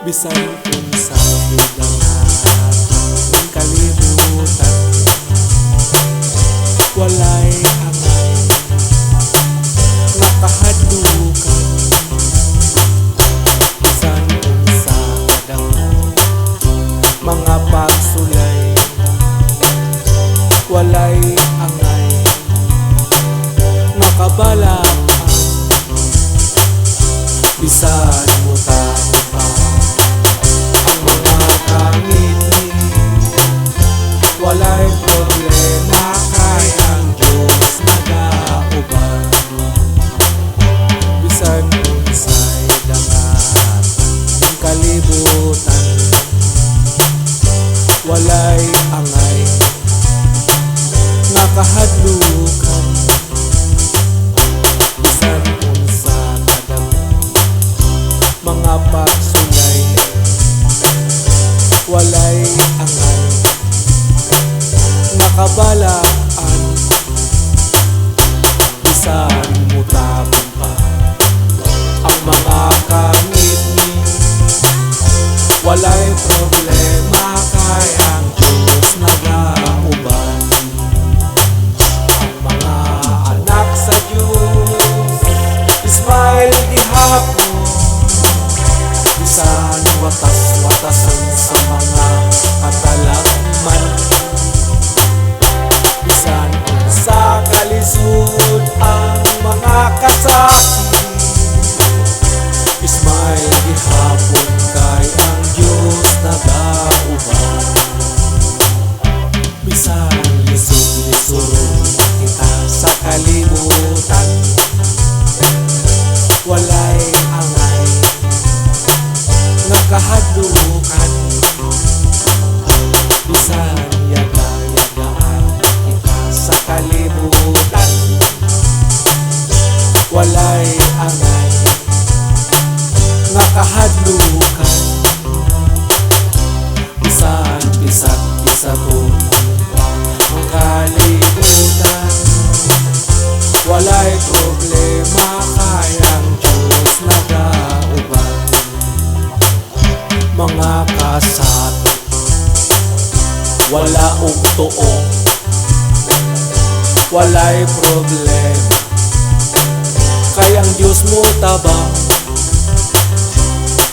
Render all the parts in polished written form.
Bisan unsay dangat ng kalibutan, walay angay nakahadlukan. Bisan unsa kadamo mga pagsulay, walay angay nakabalaan. Bisan muta-muta ang mga kangit, walay problema kay ang Diyos nagauban. Bisan unsay dangat ng kalibutan, walay angay nakahadlukan. Bisan unsa kadamo mga pagsulay, walay angay nakabalaan. Bisan mutabon pa ang mga kangit-ngit, walay problema kay ang Diyos nagauban. Ang mga anak sa Diyos Ismael gihapon, bisan watas-watasan sa mga katalagman. Bisan unsa kalisod ang mga kasakit, Ismael gihapon kay ang Diyos nagauban. Bisan lisod-lisod kita sa kalibutan, walay angay nakahadlukan. Bisan yaga-yagaan kita sa kalibutan, walay angay nakahadlukan. Bisan bisat-bisaton ang kalibutan, walay problema kay ang Diyos nagauban. Mga kasakit, wala og tuo, walay problema kay ang Diyos mo tabang.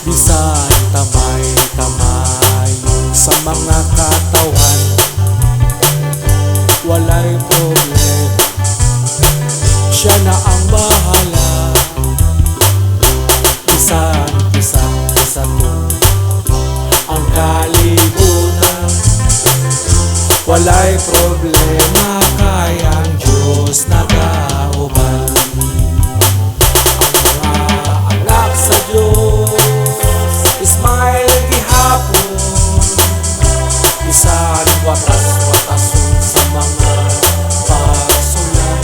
Bisan tamay-tamay sa mga katawhan, walay problema, siya na ang bahala. Bisan bisat-bisaton ang kalibutan, walay problema kay ang Diyos nagauban. Ang mga anak sa Diyos Ismael gihapon, bisan watas-watason sa mga pagsulay.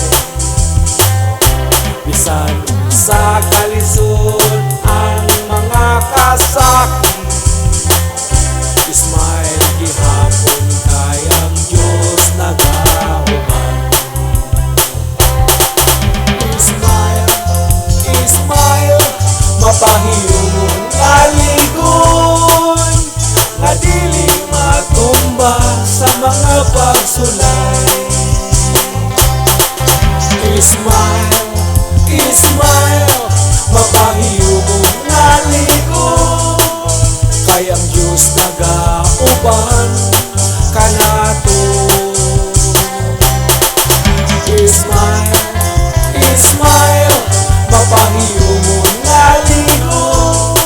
Bisan sa kalisod ang mga kasakit, Ismael gihapon kay ang Diyos nagauban. Ismael, mapahiyong aligon nga dili matumba sa mga pagsulay. Ismael, mapahiyong aligon kay ang Diyos nagauban kanato. Ismael, mapahiyong aligon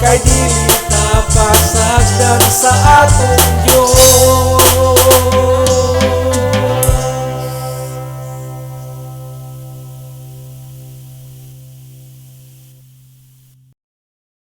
kay dili tapasagdan sa aton